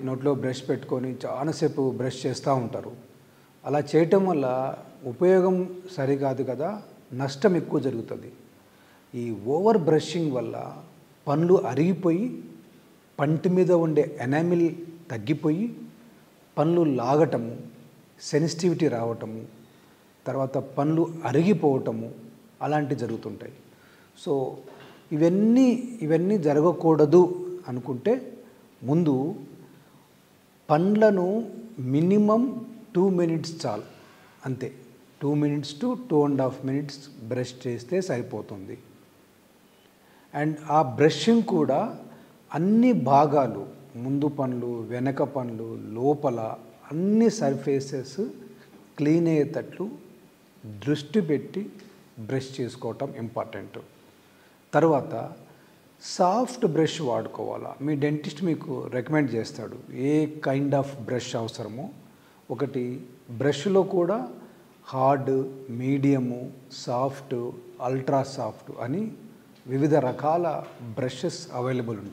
నోట్లో బ్రష్ పెట్టుకొని చాలాసేపు బ్రష్ చేస్తూ ఉంటారు. అలా చేయటం వల్ల ఉపయోగం సరికాదు కదా, నష్టం ఎక్కువ జరుగుతుంది. ఈ ఓవర్ బ్రషింగ్ వల్ల పళ్ళు అరిగిపోయి పంటి మీద ఉండే ఎనామిల్ తగ్గిపోయి పళ్ళు లాగటము, సెన్సిటివిటీ రావటము, తర్వాత పళ్ళు అరిగిపోవటము అలాంటివి జరుగుతుంటాయి. సో ఇవన్నీ జరగకూడదు అనుకుంటే ముందు పండ్లను మినిమం 2 minutes చాలు, అంతే. 2 minutes to 2.5 minutes బ్రష్ చేస్తే సరిపోతుంది. అండ్ ఆ బ్రషింగ్ కూడా అన్ని భాగాలు, ముందు పండ్లు, వెనక పండ్లు, లోపల అన్ని సర్ఫేసెస్ క్లీన్ అయ్యేటట్లు దృష్టి పెట్టి బ్రష్ చేసుకోవటం ఇంపార్టెంట్. తర్వాత సాఫ్ట్ బ్రష్ వాడుకోవాలా. మీ డెంటిస్ట్ మీకు రికమెండ్ చేస్తాడు ఏ కైండ్ ఆఫ్ బ్రష్ అవసరమో. ఒకటి బ్రష్లో కూడా hard, medium, soft, ultra soft అని వివిధ రకాల బ్రషెస్ అవైలబుల్ ఉంటాయి.